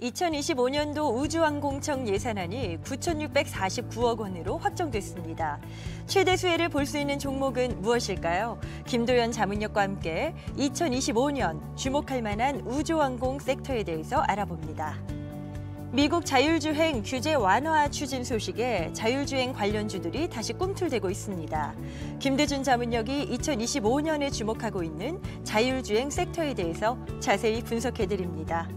2025년도 우주항공청 예산안이 9,649억 원으로 확정됐습니다. 최대 수혜를 볼 수 있는 종목은 무엇일까요? 김도연 자문역과 함께 2025년 주목할 만한 우주항공 섹터에 대해서 알아봅니다. 미국 자율주행 규제 완화 추진 소식에 자율주행 관련주들이 다시 꿈틀대고 있습니다. 김대준 자문역이 2025년에 주목하고 있는 자율주행 섹터에 대해서 자세히 분석해드립니다.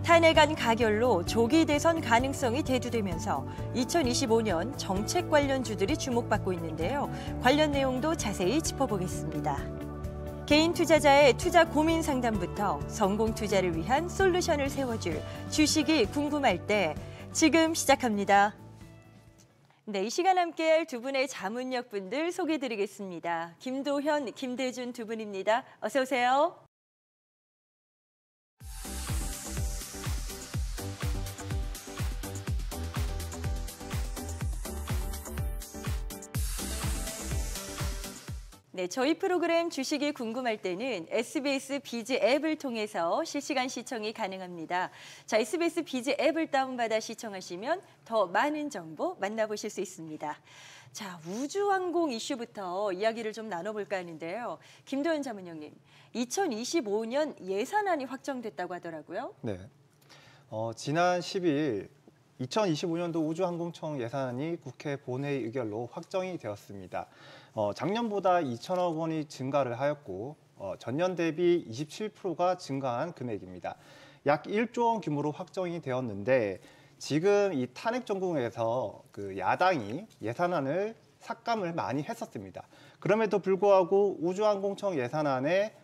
탄핵안 가결로 조기 대선 가능성이 대두되면서 2025년 정책 관련주들이 주목받고 있는데요. 관련 내용도 자세히 짚어보겠습니다. 개인 투자자의 투자 고민 상담부터 성공 투자를 위한 솔루션을 세워줄 주식이 궁금할 때 지금 시작합니다. 네, 이 시간 함께할 두 분의 자문역 분들 소개해드리겠습니다. 김도현, 김대준 두 분입니다. 어서 오세요. 네, 저희 프로그램 주식이 궁금할 때는 SBS 비즈 앱을 통해서 실시간 시청이 가능합니다. 자, SBS 비즈 앱을 다운받아 시청하시면 더 많은 정보 만나보실 수 있습니다. 자, 우주항공 이슈부터 이야기를 좀 나눠볼까 하는데요. 김도현 자문역님, 2025년 예산안이 확정됐다고 하더라고요. 네, 지난 10일 2025년도 우주항공청 예산안이 국회 본회의 의결로 확정이 되었습니다. 작년보다 2천억 원이 증가를 하였고 전년 대비 27%가 증가한 금액입니다. 약 1조 원 규모로 확정이 되었는데 지금 이 탄핵 정국에서 그 야당이 예산안을 삭감을 많이 했었습니다. 그럼에도 불구하고 우주항공청 예산안의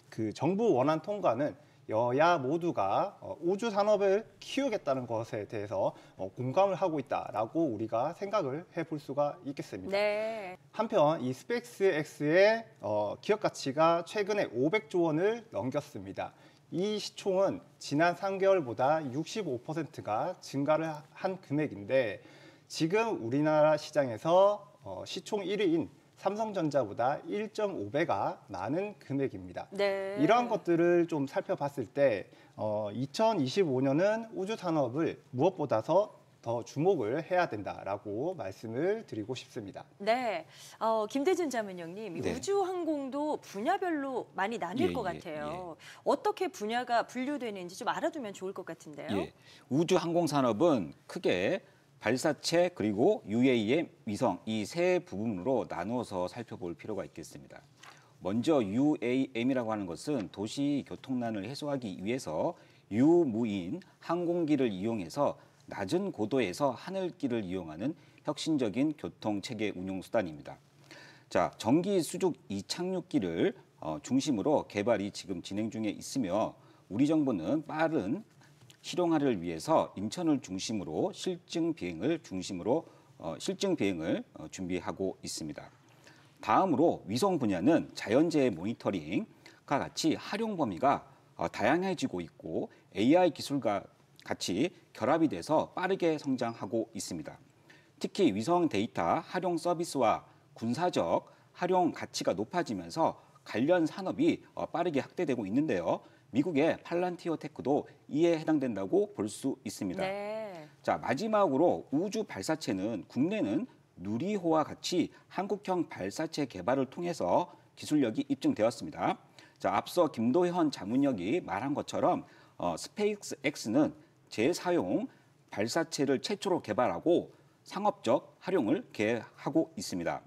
그 정부 원안 통과는 여야 모두가 우주 산업을 키우겠다는 것에 대해서 공감을 하고 있다라고 우리가 생각을 해볼 수가 있겠습니다. 네. 한편 이 스페이스X의 기업 가치가 최근에 500조 원을 넘겼습니다. 이 시총은 지난 3개월보다 65%가 증가를 한 금액인데 지금 우리나라 시장에서 시총 1위인 삼성전자보다 1.5배가 많은 금액입니다. 네. 이러한 것들을 좀 살펴봤을 때 2025년은 우주 산업을 무엇보다도 더 주목을 해야 된다라고 말씀을 드리고 싶습니다. 네, 김대준 자문역님, 네. 우주항공도 분야별로 많이 나뉠 것 같아요. 어떻게 분야가 분류되는지 좀 알아두면 좋을 것 같은데요. 예. 우주항공산업은 크게 발사체 그리고 UAM, 위성 이 세 부분으로 나누어서 살펴볼 필요가 있겠습니다. 먼저 UAM이라고 하는 것은 도시 교통난을 해소하기 위해서 유무인 항공기를 이용해서 낮은 고도에서 하늘길을 이용하는 혁신적인 교통체계 운용 수단입니다. 자, 전기 수직 이착륙기를 중심으로 개발이 지금 진행 중에 있으며 우리 정부는 빠른 실용화를 위해서 인천을 중심으로 실증 비행을 준비하고 있습니다. 다음으로 위성 분야는 자연재해 모니터링과 같이 활용 범위가 다양해지고 있고 AI 기술과 같이 결합이 돼서 빠르게 성장하고 있습니다. 특히 위성 데이터 활용 서비스와 군사적 활용 가치가 높아지면서 관련 산업이 빠르게 확대되고 있는데요. 미국의 팔란티어 테크도 이에 해당된다고 볼 수 있습니다. 네. 자, 마지막으로 우주 발사체는 국내는 누리호와 같이 한국형 발사체 개발을 통해서 기술력이 입증되었습니다. 자, 앞서 김도현 자문역이 말한 것처럼 스페이스X는 재사용 발사체를 최초로 개발하고 상업적 활용을 계획하고 있습니다.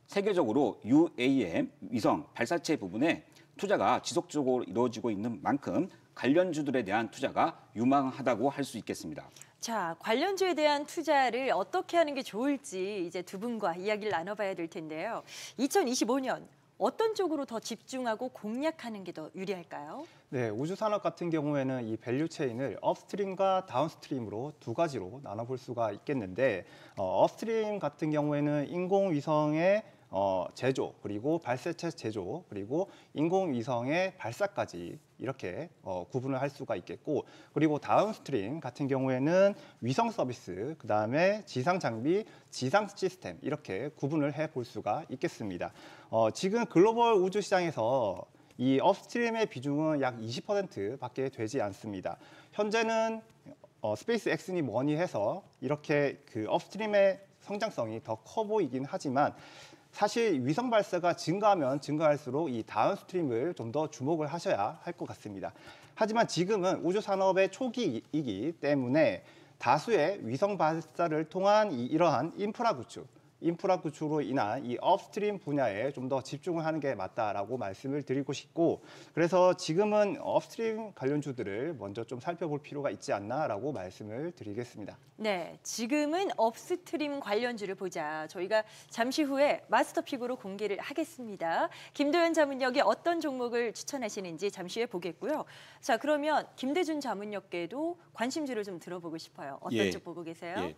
세계적으로 UAM 위성 발사체 부분에 투자가 지속적으로 이루어지고 있는 만큼 관련주들에 대한 투자가 유망하다고 할 수 있겠습니다. 자, 관련주에 대한 투자를 어떻게 하는 게 좋을지 이제 두 분과 이야기를 나눠봐야 될 텐데요. 2025년 어떤 쪽으로 더 집중하고 공략하는 게 더 유리할까요? 네, 우주산업 같은 경우에는 이 밸류체인을 업스트림과 다운스트림으로 두 가지로 나눠볼 수가 있겠는데 업스트림 같은 경우에는 인공위성의 제조, 그리고 발사체 제조, 그리고 인공위성의 발사까지 이렇게 구분을 할 수가 있겠고, 그리고 다운스트림 같은 경우에는 위성 서비스, 그다음에 지상 장비, 지상 시스템 이렇게 구분을 해볼 수가 있겠습니다. 지금 글로벌 우주 시장에서 이 업스트림의 비중은 약 20%밖에 되지 않습니다. 현재는 스페이스 X니 뭐니 해서 이렇게 그 업스트림의 성장성이 더 커 보이긴 하지만 사실 위성 발사가 증가하면 증가할수록 이 다운스트림을 좀 더 주목을 하셔야 할 것 같습니다. 하지만 지금은 우주 산업의 초기이기 때문에 다수의 위성 발사를 통한 이러한 인프라 구축으로 인한 이 업스트림 분야에 좀 더 집중을 하는 게 맞다라고 말씀을 드리고 싶고, 그래서 지금은 업스트림 관련주들을 먼저 좀 살펴볼 필요가 있지 않나라고 말씀을 드리겠습니다. 네, 지금은 업스트림 관련주를 보자. 저희가 잠시 후에 마스터픽으로 공개를 하겠습니다. 김도연 자문역이 어떤 종목을 추천하시는지 잠시 후에 보겠고요. 자, 그러면 김대준 자문역께도 관심주를 좀 들어보고 싶어요. 어떤 쪽 보고 계세요? 예.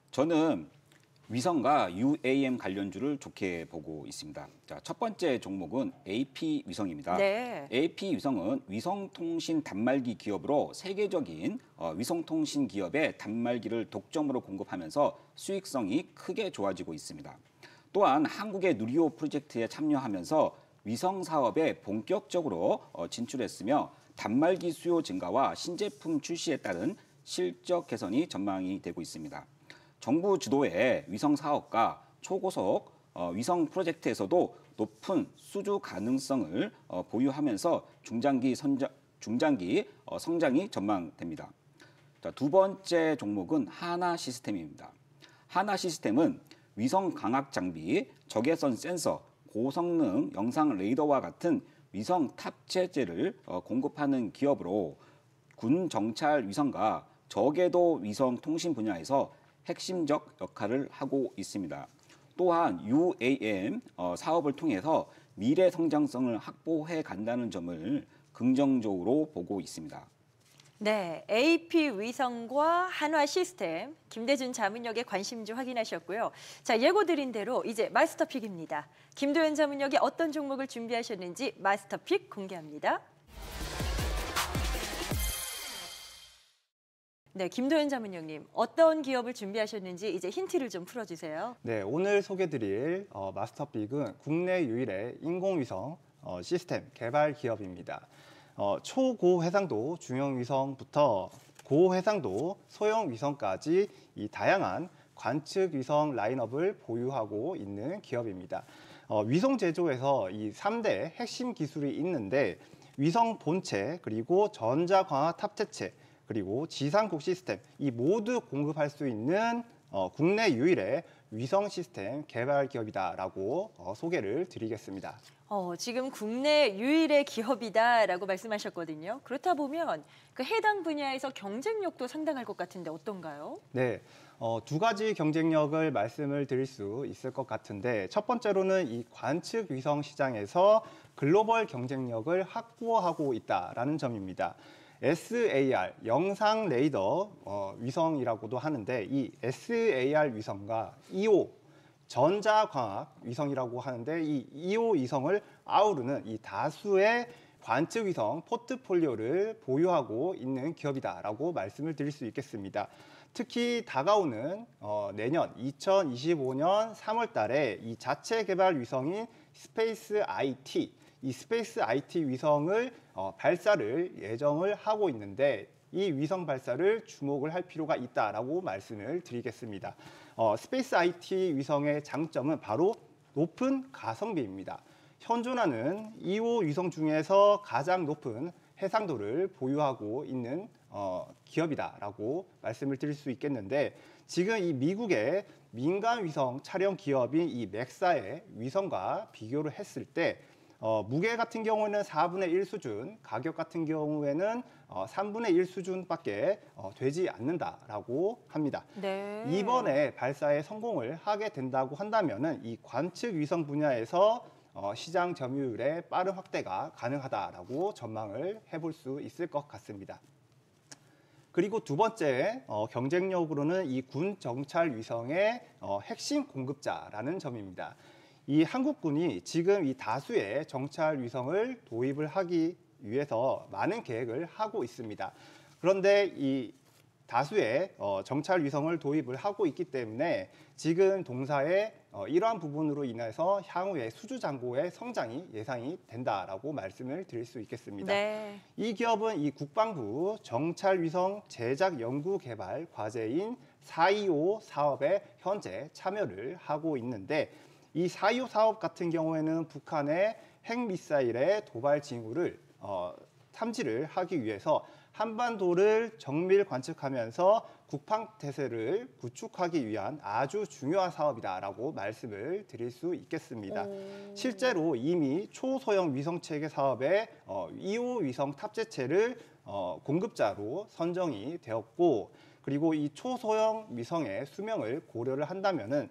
저는 위성과 UAM 관련주를 좋게 보고 있습니다. 자, 첫 번째 종목은 AP 위성입니다. 네. AP 위성은 위성통신 단말기 기업으로 세계적인 위성통신 기업의 단말기를 독점으로 공급하면서 수익성이 크게 좋아지고 있습니다. 또한 한국의 누리호 프로젝트에 참여하면서 위성 사업에 본격적으로 진출했으며 단말기 수요 증가와 신제품 출시에 따른 실적 개선이 전망이 되고 있습니다. 정부 주도의 위성 사업과 초고속 위성 프로젝트에서도 높은 수주 가능성을 보유하면서 중장기 성장이 전망됩니다. 자, 두 번째 종목은 하나 시스템입니다. 하나 시스템은 위성 광학 장비, 적외선 센서, 고성능 영상 레이더와 같은 위성 탑재재를 공급하는 기업으로 군 정찰 위성과 저궤도 위성 통신 분야에서 핵심적 역할을 하고 있습니다. 또한 UAM 사업을 통해서 미래 성장성을 확보해 간다는 점을 긍정적으로 보고 있습니다. 네, AP 위성과 한화 시스템, 김대준 자문역의 관심주 확인하셨고요. 자, 예고드린 대로 이제 마스터픽입니다. 김도연 자문역이 어떤 종목을 준비하셨는지 마스터픽 공개합니다. 네, 김도연 자문역님, 어떤 기업을 준비하셨는지 이제 힌트를 좀 풀어주세요. 네, 오늘 소개드릴 마스터픽은 국내 유일의 인공위성 시스템 개발 기업입니다. 초고해상도 중형위성부터 고해상도 소형위성까지 이 다양한 관측 위성 라인업을 보유하고 있는 기업입니다. 위성 제조에서 이 3대 핵심 기술이 있는데 위성 본체, 그리고 전자광학 탑재체, 그리고 지상국 시스템, 이 모두 공급할 수 있는 국내 유일의 위성 시스템 개발 기업이다라고 소개를 드리겠습니다. 지금 국내 유일의 기업이다라고 말씀하셨거든요. 그렇다 보면 그 해당 분야에서 경쟁력도 상당할 것 같은데 어떤가요? 네, 두 가지 경쟁력을 말씀을 드릴 수 있을 것 같은데, 첫 번째로는 이 관측 위성 시장에서 글로벌 경쟁력을 확보하고 있다라는 점입니다. SAR, 영상 레이더 위성이라고도 하는데, 이 SAR 위성과 EO, 전자광학 위성이라고 하는데, 이 EO 위성을 아우르는 이 다수의 관측 위성 포트폴리오를 보유하고 있는 기업이다라고 말씀을 드릴 수 있겠습니다. 특히 다가오는 내년 2025년 3월 달에 이 자체 개발 위성인 스페이스 IT, 이 스페이스 IT 위성을 발사를 예정을 하고 있는데, 이 위성 발사를 주목을 할 필요가 있다라고 말씀을 드리겠습니다. 스페이스 IT 위성의 장점은 바로 높은 가성비입니다. 현존하는 2호 위성 중에서 가장 높은 해상도를 보유하고 있는 기업이다라고 말씀을 드릴 수 있겠는데, 지금 이 미국의 민간 위성 촬영 기업인 이 맥사의 위성과 비교를 했을 때 무게 같은 경우에는 4분의 1 수준, 가격 같은 경우에는 3분의 1 수준밖에 되지 않는다라고 합니다. 네. 이번에 발사에 성공을 하게 된다고 한다면은 이 관측 위성 분야에서 시장 점유율의 빠른 확대가 가능하다라고 전망을 해볼 수 있을 것 같습니다. 그리고 두 번째 경쟁력으로는 이 군 정찰 위성의 핵심 공급자라는 점입니다. 이 한국군이 지금 이 다수의 정찰 위성을 도입을 하기 위해서 많은 계획을 하고 있습니다. 그런데 이 다수의 정찰 위성을 도입을 하고 있기 때문에 지금 동사의 이러한 부분으로 인해서 향후에 수주 잔고의 성장이 예상이 된다라고 말씀을 드릴 수 있겠습니다. 네. 이 기업은 이 국방부 정찰 위성 제작 연구 개발 과제인 425 사업에 현재 참여를 하고 있는데 이 425 사업 같은 경우에는 북한의 핵미사일의 도발 징후를 탐지를 하기 위해서 한반도를 정밀 관측하면서 국방 태세를 구축하기 위한 아주 중요한 사업이다라고 말씀을 드릴 수 있겠습니다. 실제로 이미 초소형 위성체계 사업에 2호 위성 탑재체를 공급자로 선정이 되었고 그리고 이 초소형 위성의 수명을 고려를 한다면은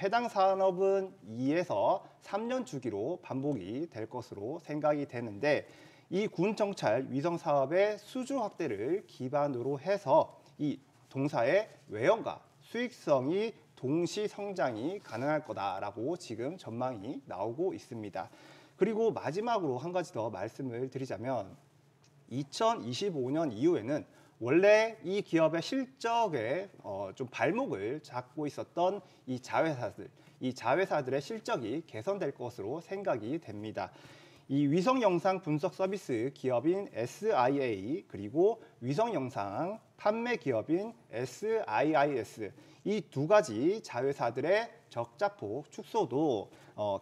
해당 산업은 2에서 3년 주기로 반복이 될 것으로 생각이 되는데 이 군 정찰 위성 사업의 수주 확대를 기반으로 해서 이 동사의 외형과 수익성이 동시 성장이 가능할 거다라고 지금 전망이 나오고 있습니다. 그리고 마지막으로 한 가지 더 말씀을 드리자면 2025년 이후에는 원래 이 기업의 실적에 좀 발목을 잡고 있었던 이 자회사들의 실적이 개선될 것으로 생각이 됩니다. 이 위성 영상 분석 서비스 기업인 SIA 그리고 위성 영상 판매 기업인 SIIS 이 두 가지 자회사들의 적자폭 축소도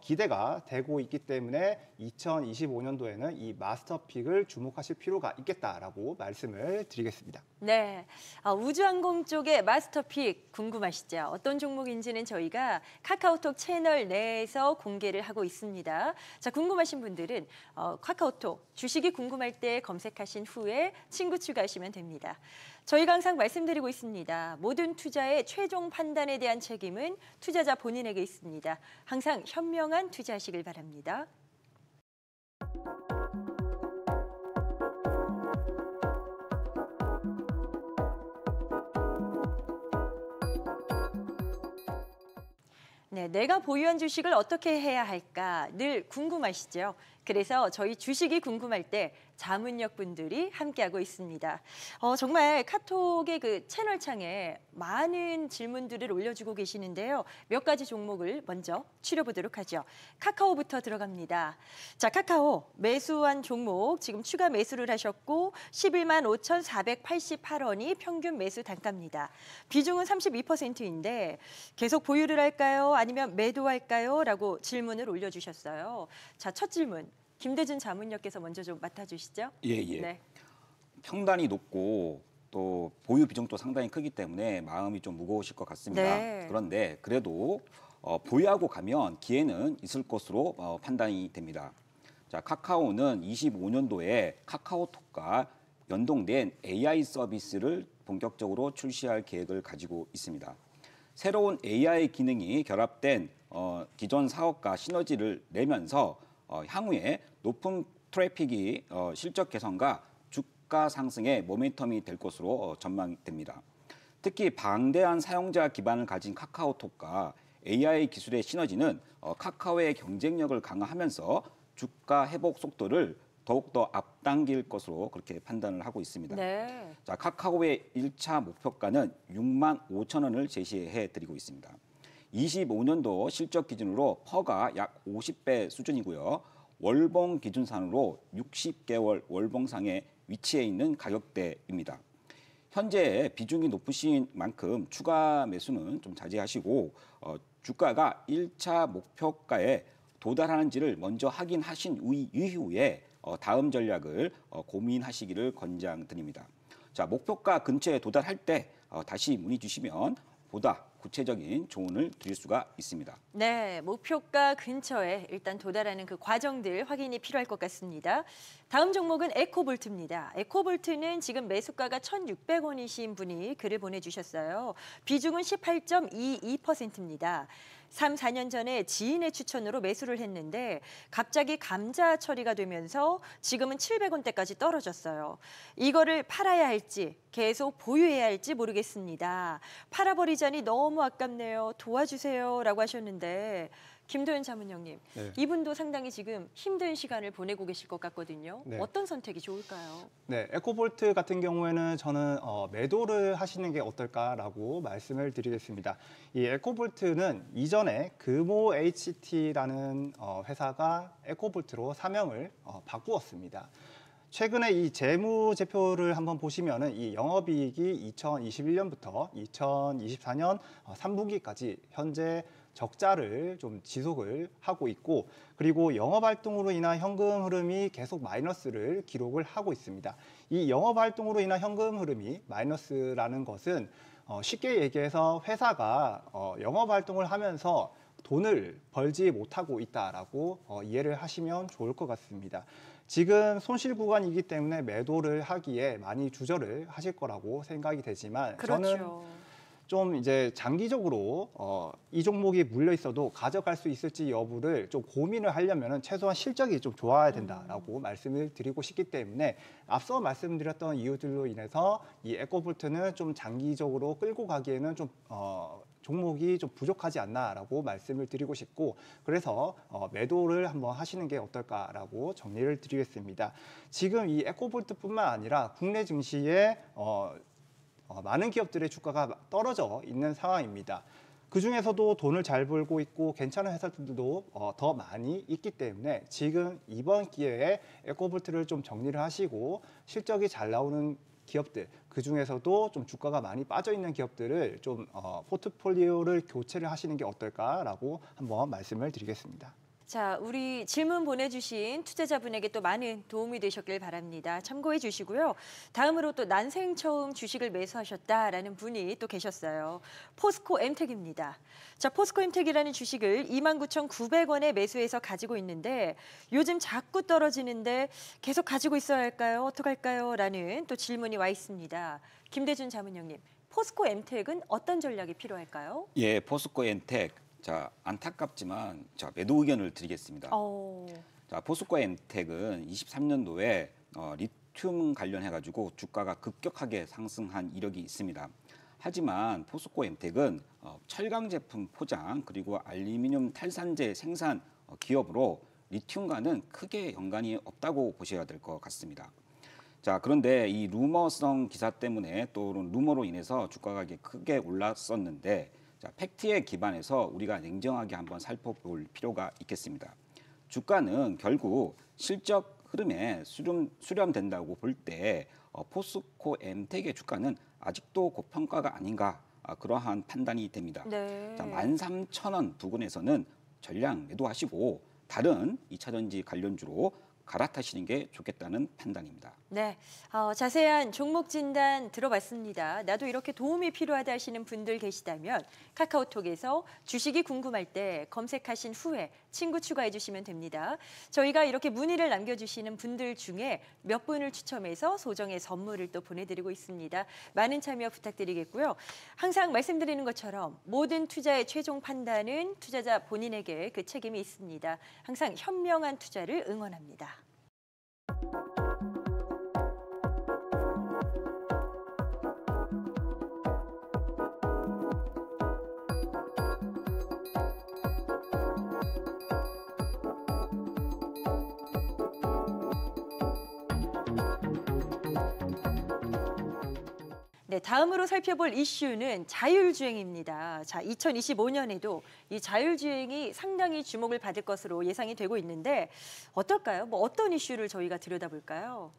기대가 되고 있기 때문에 2025년도에는 이 마스터픽을 주목하실 필요가 있겠다라고 말씀을 드리겠습니다. 네, 우주항공 쪽의 마스터픽 궁금하시죠? 어떤 종목인지는 저희가 카카오톡 채널 내에서 공개를 하고 있습니다. 자, 궁금하신 분들은 카카오톡 주식이 궁금할 때 검색하신 후에 친구 추가하시면 됩니다. 저희가 항상 말씀드리고 있습니다. 모든 투자의 최종 판단에 대한 책임은 투자자 본인에게 있습니다. 항상 현명한 투자하시길 바랍니다. 네, 내가 보유한 주식을 어떻게 해야 할까 늘 궁금하시죠? 그래서 저희 주식이 궁금할 때 자문역 분들이 함께하고 있습니다. 정말 카톡의 그 채널창에 많은 질문들을 올려주고 계시는데요. 몇 가지 종목을 먼저 추려보도록 하죠. 카카오부터 들어갑니다. 자, 카카오 매수한 종목 지금 추가 매수를 하셨고 11만 5,488원이 평균 매수 단가입니다. 비중은 32%인데 계속 보유를 할까요? 아니면 매도할까요? 라고 질문을 올려주셨어요. 자, 첫 질문. 김대준 자문역께서 먼저 좀 맡아주시죠. 예. 네. 평단이 높고 또 보유 비중도 상당히 크기 때문에 마음이 좀 무거우실 것 같습니다. 네. 그런데 그래도 보유하고 가면 기회는 있을 것으로 판단이 됩니다. 자, 카카오는 25년도에 카카오톡과 연동된 AI 서비스를 본격적으로 출시할 계획을 가지고 있습니다. 새로운 AI 기능이 결합된 기존 사업과 시너지를 내면서 향후에 높은 트래픽이 실적 개선과 주가 상승의 모멘텀이 될 것으로 전망됩니다. 특히 방대한 사용자 기반을 가진 카카오톡과 AI 기술의 시너지는 카카오의 경쟁력을 강화하면서 주가 회복 속도를 더욱더 앞당길 것으로 그렇게 판단을 하고 있습니다. 네. 자, 카카오의 1차 목표가는 6만 5천 원을 제시해 드리고 있습니다. 25년도 실적 기준으로 퍼가 약 50배 수준이고요. 월봉 기준산으로 60개월 월봉상에 위치해 있는 가격대입니다. 현재 비중이 높으신 만큼 추가 매수는 좀 자제하시고 주가가 1차 목표가에 도달하는지를 먼저 확인하신 이후에 다음 전략을 고민하시기를 권장드립니다. 자, 목표가 근처에 도달할 때 다시 문의 주시면 보다 구체적인 조언을 드릴 수가 있습니다. 네, 목표가 근처에 일단 도달하는 그 과정들 확인이 필요할 것 같습니다. 다음 종목은 에코볼트입니다. 에코볼트는 지금 매수가가 1,600원이신 분이 글을 보내주셨어요. 비중은 18.22%입니다. 3, 4년 전에 지인의 추천으로 매수를 했는데 갑자기 감자 처리가 되면서 지금은 700원대까지 떨어졌어요. 이거를 팔아야 할지 계속 보유해야 할지 모르겠습니다. 팔아버리자니 너무 아깝네요. 도와주세요 라고 하셨는데 김도연 자문형님, 네. 이분도 상당히 지금 힘든 시간을 보내고 계실 것 같거든요. 네. 어떤 선택이 좋을까요? 네, 에코볼트 같은 경우에는 저는 매도를 하시는 게 어떨까라고 말씀을 드리겠습니다. 이 에코볼트는 이전에 금호 HT라는 회사가 에코볼트로 사명을 바꾸었습니다. 최근에 이 재무제표를 한번 보시면은 이 영업이익이 2021년부터 2024년 3분기까지 현재 적자를 좀 지속을 하고 있고, 그리고 영업 활동으로 인한 현금 흐름이 계속 마이너스를 기록을 하고 있습니다. 이 영업 활동으로 인한 현금 흐름이 마이너스라는 것은 쉽게 얘기해서 회사가 영업 활동을 하면서 돈을 벌지 못하고 있다라고 이해를 하시면 좋을 것 같습니다. 지금 손실 구간이기 때문에 매도를 하기에 많이 주저를 하실 거라고 생각이 되지만, 저는 그렇죠. 좀 이제 장기적으로 이 종목이 물려 있어도 가져갈 수 있을지 여부를 좀 고민을 하려면은 최소한 실적이 좀 좋아야 된다라고 말씀을 드리고 싶기 때문에, 앞서 말씀드렸던 이유들로 인해서 이 에코볼트는 좀 장기적으로 끌고 가기에는 좀 종목이 좀 부족하지 않나라고 말씀을 드리고 싶고, 그래서 매도를 한번 하시는 게 어떨까라고 정리를 드리겠습니다. 지금 이 에코볼트뿐만 아니라 국내 증시에 많은 기업들의 주가가 떨어져 있는 상황입니다. 그 중에서도 돈을 잘 벌고 있고 괜찮은 회사들도 더 많이 있기 때문에, 지금 이번 기회에 에코볼트를 좀 정리를 하시고 실적이 잘 나오는 기업들, 그 중에서도 좀 주가가 많이 빠져 있는 기업들을 좀 포트폴리오를 교체를 하시는 게 어떨까라고 한번 말씀을 드리겠습니다. 자, 우리 질문 보내주신 투자자분에게 또 많은 도움이 되셨길 바랍니다. 참고해 주시고요. 다음으로 또 난생 처음 주식을 매수하셨다라는 분이 또 계셨어요. 포스코 엠텍입니다. 자, 포스코 엠텍이라는 주식을 29,900원에 매수해서 가지고 있는데 요즘 자꾸 떨어지는데 계속 가지고 있어야 할까요? 어떡할까요? 라는 또 질문이 와 있습니다. 김대준 자문형님, 포스코 엠텍은 어떤 전략이 필요할까요? 예, 포스코 엔텍. 자, 안타깝지만 매도 의견을 드리겠습니다. 자, 포스코 엔텍은 23년도에 리튬 관련해가지고 주가가 급격하게 상승한 이력이 있습니다. 하지만 포스코 엔텍은 철강 제품 포장 그리고 알루미늄 탈산재 생산 기업으로 리튬과는 크게 연관이 없다고 보셔야 될 것 같습니다. 자, 그런데 이 루머성 기사 때문에 또 루머로 인해서 주가 가격이 크게 올랐었는데, 자, 팩트에 기반해서 우리가 냉정하게 한번 살펴볼 필요가 있겠습니다. 주가는 결국 실적 흐름에 수렴된다고 볼 때 포스코 엠텍의 주가는 아직도 고평가가 아닌가, 그러한 판단이 됩니다. 네. 자, 13,000원 부근에서는 전량 매도하시고 다른 2차전지 관련주로 갈아타시는 게 좋겠다는 판단입니다. 네, 자세한 종목 진단 들어봤습니다. 나도 이렇게 도움이 필요하다 하시는 분들 계시다면 카카오톡에서 주식이 궁금할 때 검색하신 후에 친구 추가해 주시면 됩니다. 저희가 이렇게 문의를 남겨주시는 분들 중에 몇 분을 추첨해서 소정의 선물을 또 보내드리고 있습니다. 많은 참여 부탁드리겠고요. 항상 말씀드리는 것처럼 모든 투자의 최종 판단은 투자자 본인에게 그 책임이 있습니다. 항상 현명한 투자를 응원합니다. 네, 다음으로 살펴볼 이슈는 자율주행입니다. 자, 2025년에도 이 자율주행이 상당히 주목을 받을 것으로 예상이 되고 있는데 어떨까요? 뭐 어떤 이슈를 저희가 들여다볼까요?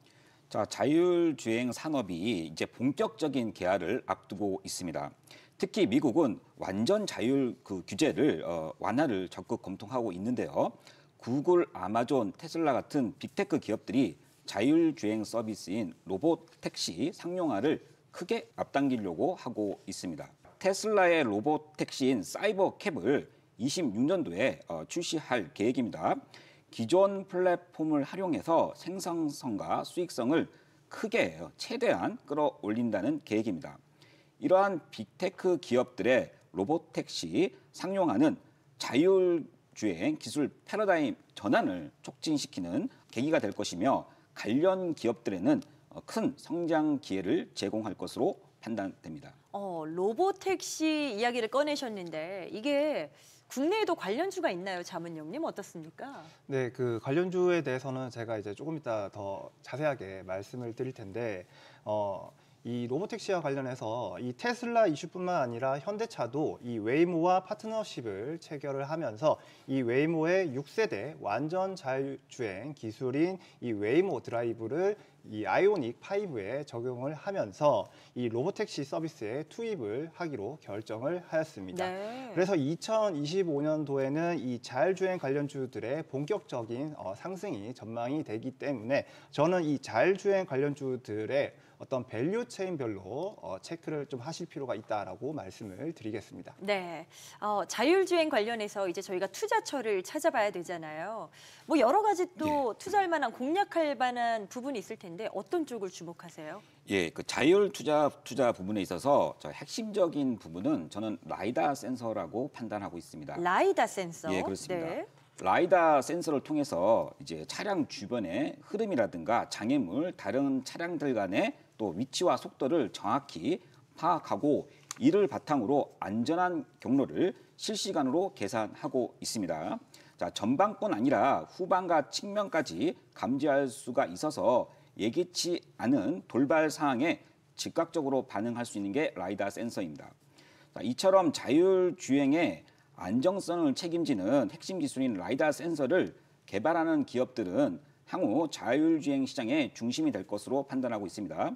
자, 자율주행 산업이 이제 본격적인 개화를 앞두고 있습니다. 특히 미국은 완전 자율 규제를 완화를 적극 검토하고 있는데요. 구글, 아마존, 테슬라 같은 빅테크 기업들이 자율주행 서비스인 로봇 택시 상용화를 크게 앞당기려고 하고 있습니다. 테슬라의 로봇 택시인 사이버캡을 26년도에 출시할 계획입니다. 기존 플랫폼을 활용해서 생산성과 수익성을 크게 최대한 끌어올린다는 계획입니다. 이러한 빅테크 기업들의 로봇 택시 상용화는 자율주행 기술 패러다임 전환을 촉진시키는 계기가 될 것이며, 관련 기업들에는 큰 성장 기회를 제공할 것으로 판단됩니다. 로봇 택시 이야기를 꺼내셨는데 이게 국내에도 관련주가 있나요, 자문형님 어떻습니까? 네, 그 관련주에 대해서는 제가 이제 조금 이따 더 자세하게 말씀을 드릴 텐데, 이 로보택시와 관련해서 이 테슬라 이슈뿐만 아니라 현대차도 이 웨이모와 파트너십을 체결을 하면서 이 웨이모의 6세대 완전 자율주행 기술인 이 웨이모 드라이브를 이 아이오닉 5에 적용을 하면서 이 로보택시 서비스에 투입을 하기로 결정을 하였습니다. 네. 그래서 2025년도에는 이 자율주행 관련주들의 본격적인 상승이 전망이 되기 때문에 저는 이 자율주행 관련주들의 어떤 밸류 체인별로 체크를 좀 하실 필요가 있다라고 말씀을 드리겠습니다. 네, 자율주행 관련해서 이제 저희가 투자처를 찾아봐야 되잖아요. 뭐 여러 가지 또 투자할 만한 공략할 만한 부분이 있을 텐데 어떤 쪽을 주목하세요? 예, 그 자율 투자 부분에 있어서 저 핵심적인 부분은 저는 라이다 센서라고 판단하고 있습니다. 라이다 센서. 예, 그렇습니다. 네. 라이다 센서를 통해서 이제 차량 주변의 흐름이라든가 장애물, 다른 차량들 간의 또 위치와 속도를 정확히 파악하고 이를 바탕으로 안전한 경로를 실시간으로 계산하고 있습니다. 자, 전방뿐 아니라 후방과 측면까지 감지할 수가 있어서 예기치 않은 돌발 상황에 즉각적으로 반응할 수 있는 게 라이다 센서입니다. 자, 이처럼 자율주행의 안정성을 책임지는 핵심 기술인 라이다 센서를 개발하는 기업들은 향후 자율주행 시장의 중심이 될 것으로 판단하고 있습니다.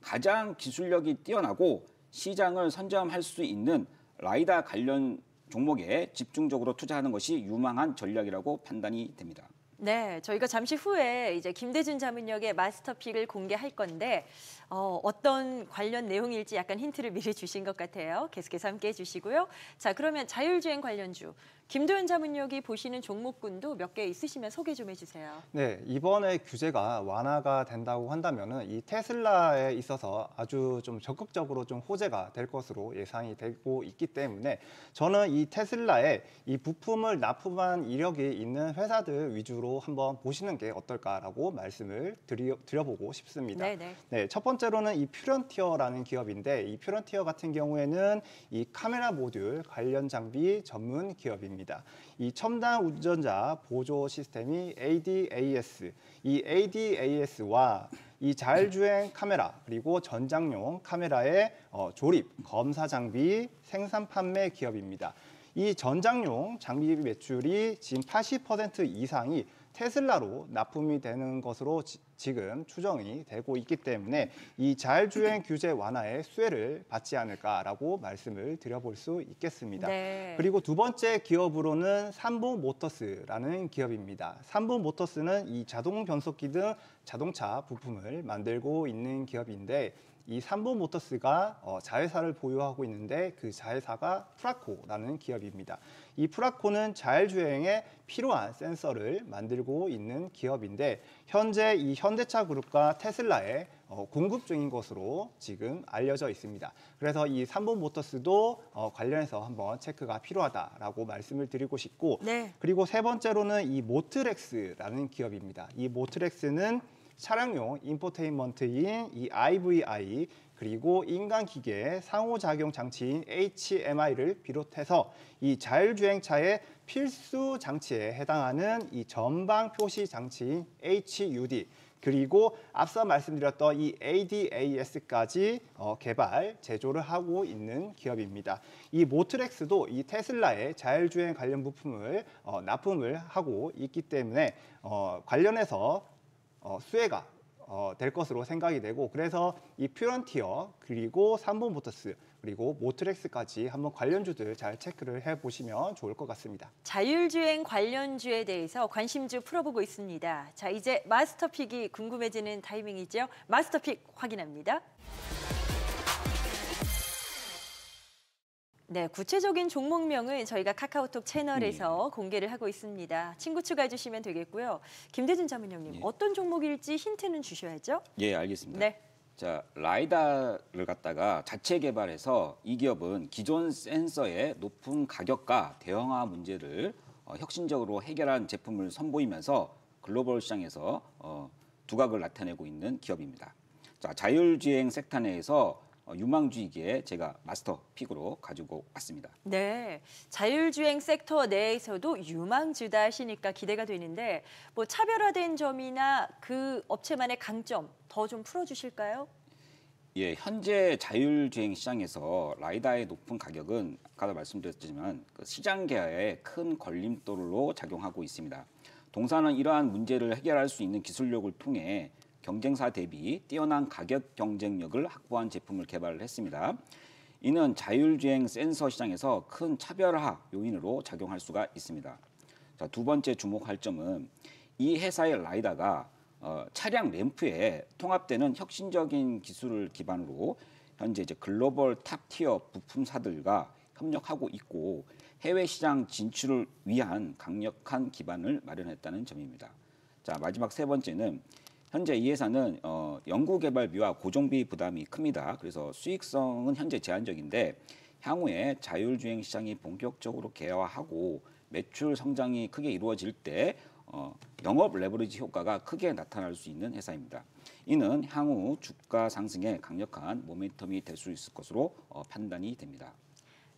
가장 기술력이 뛰어나고 시장을 선점할 수 있는 라이다 관련 종목에 집중적으로 투자하는 것이 유망한 전략이라고 판단이 됩니다. 네, 저희가 잠시 후에 이제 김대준 자문역의 마스터픽을 공개할 건데 어떤 관련 내용일지 약간 힌트를 미리 주신 것 같아요. 계속해서 함께해 주시고요. 자, 그러면 자율주행 관련주 김도현 자문역이 보시는 종목군도 몇 개 있으시면 소개 좀 해주세요. 네, 이번에 규제가 완화가 된다고 한다면은 이 테슬라에 있어서 아주 좀 적극적으로 좀 호재가 될 것으로 예상이 되고 있기 때문에 저는 이 테슬라에 이 부품을 납품한 이력이 있는 회사들 위주로 한번 보시는 게 어떨까라고 말씀을 드려보고 싶습니다. 네네. 네, 첫 번째로는 이 퓨런티어라는 기업인데 이 퓨런티어 같은 경우에는 이 카메라 모듈 관련 장비 전문 기업입니다. 이 첨단 운전자 보조 시스템이 ADAS, 이 ADAS와 이 자율주행 카메라 그리고 전장용 카메라의 조립, 검사 장비, 생산 판매 기업입니다. 이 전장용 장비 매출이 지금 80% 이상이 테슬라로 납품이 되는 것으로 지금 추정이 되고 있기 때문에 이 자율주행 규제 완화의 수혜를 받지 않을까라고 말씀을 드려볼 수 있겠습니다. 네. 그리고 두 번째 기업으로는 삼보모터스라는 기업입니다. 삼보모터스는 이 자동 변속기 등 자동차 부품을 만들고 있는 기업인데 이 삼보모터스가 자회사를 보유하고 있는데 그 자회사가 프라코라는 기업입니다. 이 프라코는 자율주행에 필요한 센서를 만들고 있는 기업인데 현재 이 현대차 그룹과 테슬라에 공급 중인 것으로 지금 알려져 있습니다. 그래서 이 삼보모터스도 관련해서 한번 체크가 필요하다라고 말씀을 드리고 싶고 네. 그리고 세 번째로는 이 모트렉스라는 기업입니다. 이 모트렉스는 차량용 인포테인먼트인 이 IVI 그리고 인간기계 상호작용 장치인 HMI를 비롯해서 이 자율주행차의 필수 장치에 해당하는 이 전방 표시 장치인 HUD 그리고 앞서 말씀드렸던 이 ADAS까지 개발, 제조를 하고 있는 기업입니다. 이 모트렉스도 이 테슬라의 자율주행 관련 부품을 납품을 하고 있기 때문에 관련해서 수혜가 될 것으로 생각이 되고 그래서 이 퓨런티어 그리고 삼보모터스 그리고 모트렉스까지 한번 관련주들 잘 체크를 해보시면 좋을 것 같습니다. 자율주행 관련주에 대해서 관심주 풀어보고 있습니다. 자, 이제 마스터픽이 궁금해지는 타이밍이죠. 마스터픽 확인합니다. 네, 구체적인 종목명은 저희가 카카오톡 채널에서 공개를 하고 있습니다. 친구 추가해 주시면 되겠고요. 김대준 자문형님, 어떤 종목일지 힌트는 주셔야죠. 예, 알겠습니다. 네. 자, 라이다를 갖다가 자체 개발해서 이 기업은 기존 센서의 높은 가격과 대형화 문제를 혁신적으로 해결한 제품을 선보이면서 글로벌 시장에서 두각을 나타내고 있는 기업입니다. 자, 자율주행 섹터 내에서 유망주이기에 제가 마스터 픽으로 가지고 왔습니다. 네, 자율주행 섹터 내에서도 유망주다 하시니까 기대가 되는데 뭐 차별화된 점이나 그 업체만의 강점 더 좀 풀어주실까요? 예, 현재 자율주행 시장에서 라이다의 높은 가격은 아까도 말씀드렸지만 그 시장 개화에 큰 걸림돌로 작용하고 있습니다. 동사는 이러한 문제를 해결할 수 있는 기술력을 통해 경쟁사 대비 뛰어난 가격 경쟁력을 확보한 제품을 개발을 했습니다. 이는 자율주행 센서 시장에서 큰 차별화 요인으로 작용할 수가 있습니다. 자, 두 번째 주목할 점은 이 회사의 라이다가 차량 램프에 통합되는 혁신적인 기술을 기반으로 현재 이제 글로벌 탑티어 부품사들과 협력하고 있고 해외 시장 진출을 위한 강력한 기반을 마련했다는 점입니다. 자, 마지막 세 번째는 현재 이 회사는 연구개발비와 고정비 부담이 큽니다. 그래서 수익성은 현재 제한적인데 향후에 자율주행 시장이 본격적으로 개화하고 매출 성장이 크게 이루어질 때 영업 레버리지 효과가 크게 나타날 수 있는 회사입니다. 이는 향후 주가 상승에 강력한 모멘텀이 될 수 있을 것으로 판단이 됩니다.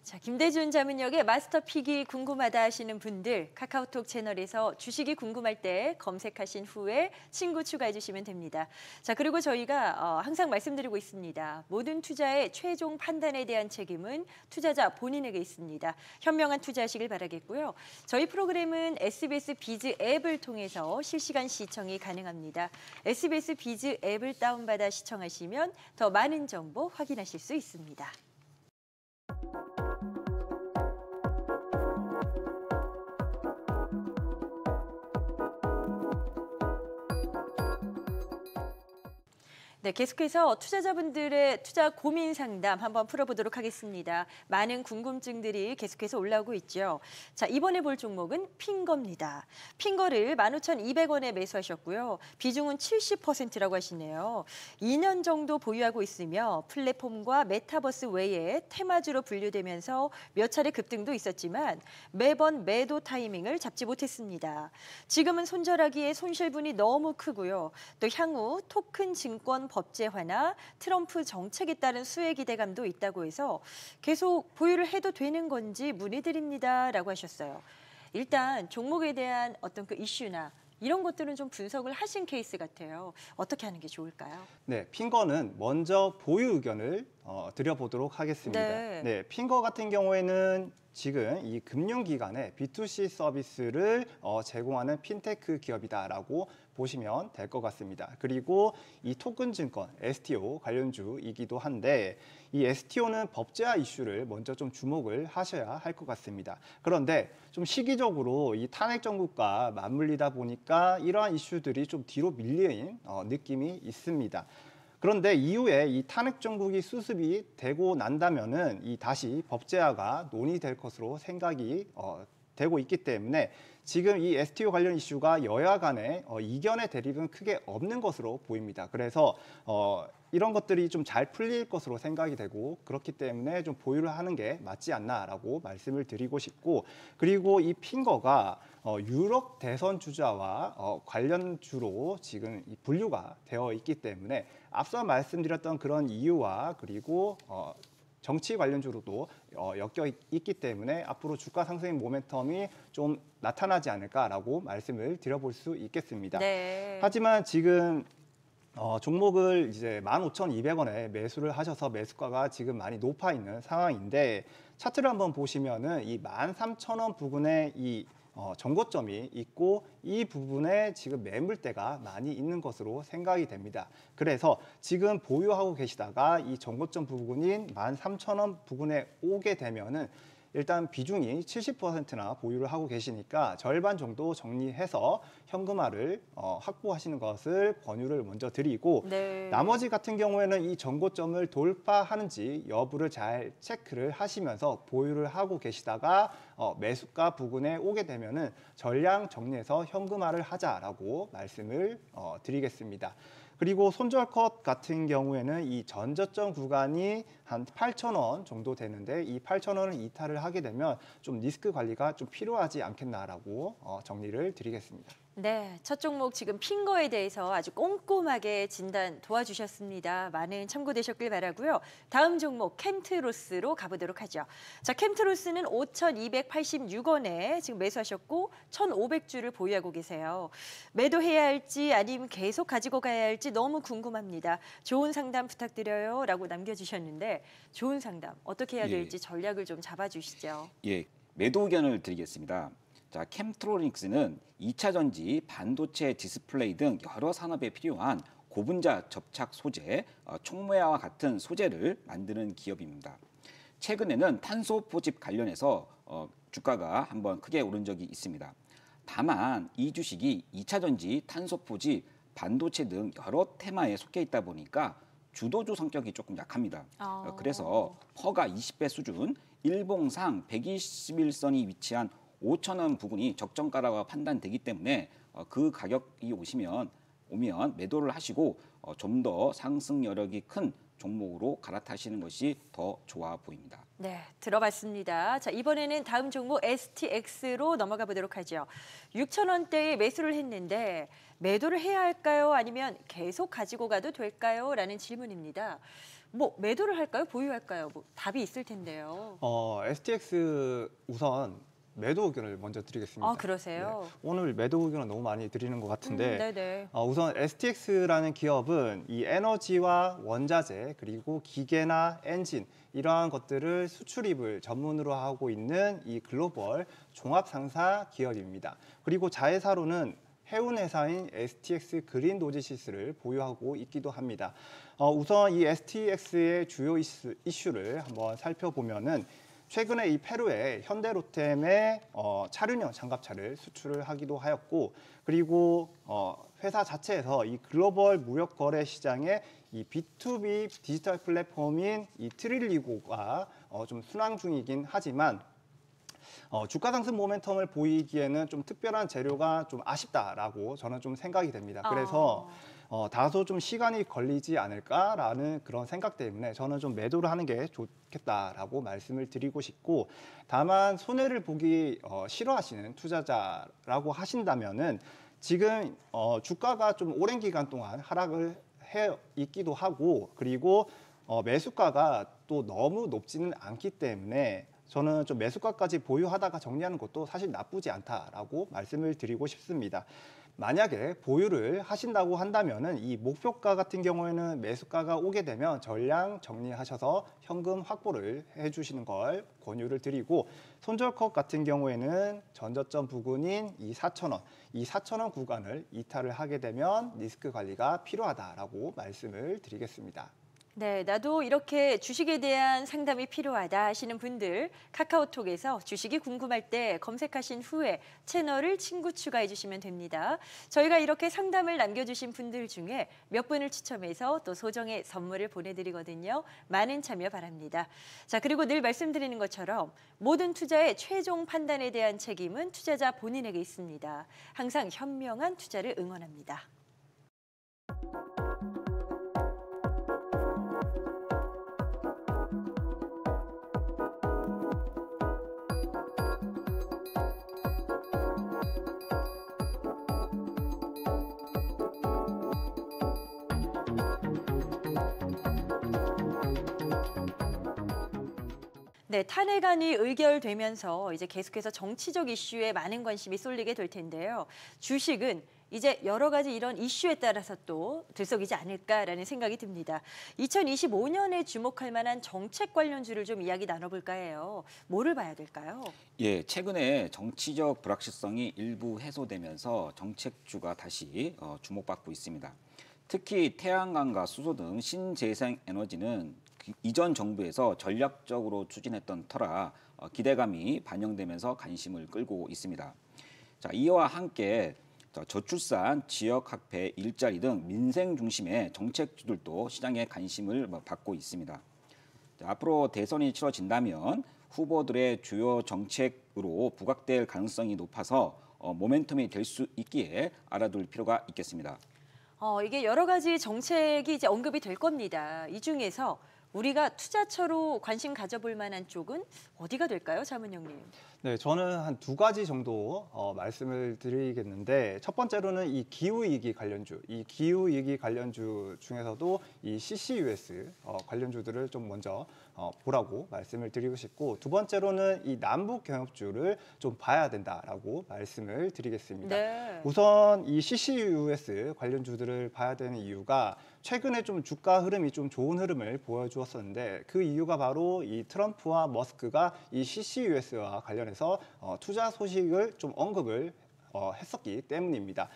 자, 김대준 자문역의 마스터픽이 궁금하다 하시는 분들 카카오톡 채널에서 주식이 궁금할 때 검색하신 후에 친구 추가해 주시면 됩니다. 자, 그리고 저희가 항상 말씀드리고 있습니다. 모든 투자의 최종 판단에 대한 책임은 투자자 본인에게 있습니다. 현명한 투자하시길 바라겠고요. 저희 프로그램은 SBS 비즈 앱을 통해서 실시간 시청이 가능합니다. SBS 비즈 앱을 다운받아 시청하시면 더 많은 정보 확인하실 수 있습니다. 네, 계속해서 투자자분들의 투자 고민 상담 한번 풀어보도록 하겠습니다. 많은 궁금증들이 계속해서 올라오고 있죠. 자, 이번에 볼 종목은 핑거입니다. 핑거를 15,200원에 매수하셨고요. 비중은 70%라고 하시네요. 2년 정도 보유하고 있으며 플랫폼과 메타버스 외에 테마주로 분류되면서 몇 차례 급등도 있었지만 매번 매도 타이밍을 잡지 못했습니다. 지금은 손절하기에 손실분이 너무 크고요. 또 향후 토큰 증권 법제화나 트럼프 정책에 따른 수혜 기대감도 있다고 해서 계속 보유를 해도 되는 건지 문의드립니다라고 하셨어요. 일단 종목에 대한 어떤 그 이슈나 이런 것들은 좀 분석을 하신 케이스 같아요. 어떻게 하는 게 좋을까요? 네, 핑거는 먼저 보유 의견을 드려보도록 하겠습니다. 네. 핑거 같은 경우에는 지금 이 금융기관의 B2C 서비스를 제공하는 핀테크 기업이다라고 보시면 될 것 같습니다. 그리고 이 토큰 증권, STO 관련주이기도 한데 이 STO는 법제화 이슈를 먼저 좀 주목을 하셔야 할 것 같습니다. 그런데 좀 시기적으로 이 탄핵 정국과 맞물리다 보니까 이러한 이슈들이 좀 뒤로 밀린 느낌이 있습니다. 그런데 이후에 이 탄핵 정국이 수습이 되고 난다면은 이 다시 법제화가 논의될 것으로 생각이 되고 있기 때문에 지금 이 STO 관련 이슈가 여야 간의 이견의 대립은 크게 없는 것으로 보입니다. 그래서 이런 것들이 좀 잘 풀릴 것으로 생각이 되고 그렇기 때문에 좀 보유를 하는 게 맞지 않나라고 말씀을 드리고 싶고 그리고 이 핑거가 유럽 대선 주자와 관련주로 지금 이 분류가 되어 있기 때문에 앞서 말씀드렸던 그런 이유와 그리고 정치 관련주로도 엮여 있기 때문에 앞으로 주가 상승의 모멘텀이 좀 나타나지 않을까라고 말씀을 드려볼 수 있겠습니다. 네. 하지만 지금 종목을 이제 15,200원에 매수를 하셔서 매수가가 지금 많이 높아 있는 상황인데 차트를 한번 보시면은 이 13,000원 부근에 이 정고점이 있고 이 부분에 지금 매물대가 많이 있는 것으로 생각이 됩니다. 그래서 지금 보유하고 계시다가 이 정고점 부분인 13,000원 부근에 오게 되면은 일단 비중이 70%나 보유를 하고 계시니까 절반 정도 정리해서 현금화를 확보하시는 것을 권유를 먼저 드리고 네. 나머지 같은 경우에는 이 정고점을 돌파하는지 여부를 잘 체크를 하시면서 보유를 하고 계시다가 매수가 부근에 오게 되면은 전량 정리해서 현금화를 하자라고 말씀을 드리겠습니다. 그리고 손절 컷 같은 경우에는 이 전저점 구간이 한 8,000원 정도 되는데 이 8,000원을 이탈을 하게 되면 좀 리스크 관리가 좀 필요하지 않겠나라고 정리를 드리겠습니다. 네, 첫 종목 지금 핀 거에 대해서 아주 꼼꼼하게 진단 도와주셨습니다. 많은 참고되셨길 바라고요. 다음 종목 캠트로스로 가보도록 하죠. 자, 캠트로스는 5,286원에 지금 매수하셨고 1,500주를 보유하고 계세요. 매도해야 할지 아니면 계속 가지고 가야 할지 너무 궁금합니다. 좋은 상담 부탁드려요 라고 남겨주셨는데 좋은 상담 어떻게 해야 될지 전략을 좀 잡아주시죠. 예, 매도 의견을 드리겠습니다. 자, 캠트로닉스는 2차 전지, 반도체, 디스플레이 등 여러 산업에 필요한 고분자 접착 소재, 촉매와 같은 소재를 만드는 기업입니다. 최근에는 탄소 포집 관련해서 주가가 한번 크게 오른 적이 있습니다. 다만 이 주식이 2차 전지, 탄소 포집, 반도체 등 여러 테마에 속해 있다 보니까 주도주 성격이 조금 약합니다. 그래서 퍼가 20배 수준, 일봉상 121선이 위치한 5,000원 부근이 적정가라고 판단되기 때문에 그 가격이 오면 매도를 하시고 좀 더 상승 여력이 큰 종목으로 갈아타시는 것이 더 좋아 보입니다. 네, 들어봤습니다. 자, 이번에는 다음 종목 STX로 넘어가 보도록 하죠. 6,000원대에 매수를 했는데 매도를 해야 할까요? 아니면 계속 가지고 가도 될까요? 라는 질문입니다. 뭐 매도를 할까요? 보유할까요? 뭐 답이 있을 텐데요. STX 우선 매도 의견을 먼저 드리겠습니다. 아, 그러세요? 네. 오늘 매도 의견을 너무 많이 드리는 것 같은데 네네. 우선 STX라는 기업은 이 에너지와 원자재 그리고 기계나 엔진 이러한 것들을 수출입을 전문으로 하고 있는 이 글로벌 종합 상사 기업입니다. 그리고 자회사로는 해운 회사인 STX 그린 로지시스를 보유하고 있기도 합니다. 우선 이 STX의 주요 이슈를 한번 살펴보면은 최근에 이 페루에 현대로템의 차륜형 장갑차를 수출을 하기도 하였고, 그리고 회사 자체에서 이 글로벌 무역 거래 시장에 이 B2B 디지털 플랫폼인 이 트릴리고가 좀 순항 중이긴 하지만 주가 상승 모멘텀을 보이기에는 좀 특별한 재료가 좀 아쉽다라고 저는 좀 생각이 됩니다. 그래서 다소 좀 시간이 걸리지 않을까라는 그런 생각 때문에 저는 좀 매도를 하는 게 좋겠다라고 말씀을 드리고 싶고, 다만 손해를 보기 싫어하시는 투자자라고 하신다면은 지금 주가가 좀 오랜 기간 동안 하락을 해 있기도 하고, 그리고 매수가가 또 너무 높지는 않기 때문에 저는 좀 매수가까지 보유하다가 정리하는 것도 사실 나쁘지 않다라고 말씀을 드리고 싶습니다. 만약에 보유를 하신다고 한다면은 이 목표가 같은 경우에는 매수가가 오게 되면 전량 정리하셔서 현금 확보를 해주시는 걸 권유를 드리고, 손절컷 같은 경우에는 전저점 부근인 이 4,000원, 이 4,000원 구간을 이탈을 하게 되면 리스크 관리가 필요하다라고 말씀을 드리겠습니다. 네, 나도 이렇게 주식에 대한 상담이 필요하다 하시는 분들 카카오톡에서 주식이 궁금할 때 검색하신 후에 채널을 친구 추가해 주시면 됩니다. 저희가 이렇게 상담을 남겨주신 분들 중에 몇 분을 추첨해서 또 소정의 선물을 보내드리거든요. 많은 참여 바랍니다. 자, 그리고 늘 말씀드리는 것처럼 모든 투자의 최종 판단에 대한 책임은 투자자 본인에게 있습니다. 항상 현명한 투자를 응원합니다. 네, 탄핵안이 의결되면서 이제 계속해서 정치적 이슈에 많은 관심이 쏠리게 될 텐데요. 주식은 이제 여러 가지 이런 이슈에 따라서 또 들썩이지 않을까라는 생각이 듭니다. 2025년에 주목할 만한 정책 관련주를 좀 이야기 나눠볼까 해요. 뭐를 봐야 될까요? 예, 최근에 정치적 불확실성이 일부 해소되면서 정책주가 다시 주목받고 있습니다. 특히 태양광과 수소 등 신재생 에너지는 이전 정부에서 전략적으로 추진했던 터라 기대감이 반영되면서 관심을 끌고 있습니다. 자, 이와 함께 저출산, 지역학회, 일자리 등 민생 중심의 정책주들도 시장에 관심을 받고 있습니다. 자, 앞으로 대선이 치러진다면 후보들의 주요 정책으로 부각될 가능성이 높아서 모멘텀이 될 수 있기에 알아둘 필요가 있겠습니다. 이게 여러 가지 정책이 이제 언급이 될 겁니다. 이 중에서 우리가 투자처로 관심 가져볼 만한 쪽은 어디가 될까요, 자문형님? 네, 저는 한 두 가지 정도 말씀을 드리겠는데 첫 번째로는 이 기후위기 관련주, 이 기후위기 관련주 중에서도 이 CCUS 관련주들을 좀 먼저 보라고 말씀을 드리고 싶고 두 번째로는 이 남북 경협주를 좀 봐야 된다라고 말씀을 드리겠습니다. 네. 우선 이 CCUS 관련주들을 봐야 되는 이유가 최근에 좀 주가 흐름이 좀 좋은 흐름을 보여주었었는데 그 이유가 바로 이 트럼프와 머스크가 이 CCUS와 관련해서 투자 소식을 좀 언급을 했었기 때문입니다.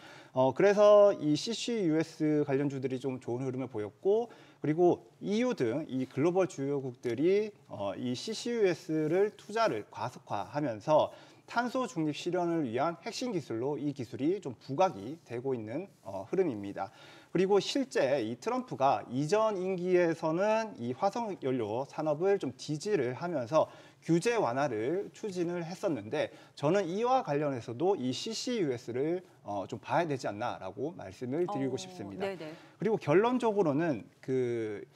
그래서 이 CCUS 관련주들이 좀 좋은 흐름을 보였고 그리고 EU 등 이 글로벌 주요국들이 이 CCUS를 투자를 과속화하면서 탄소 중립 실현을 위한 핵심 기술로 이 기술이 좀 부각이 되고 있는 흐름입니다. 그리고 실제 이 트럼프가 이전 임기에서는 이 화석 연료 산업을 좀 지지를 하면서 규제 완화를 추진을 했었는데 저는 이와 관련해서도 이 CCUS를 좀 봐야 되지 않나라고 말씀을 드리고 싶습니다. 네네. 그리고 결론적으로는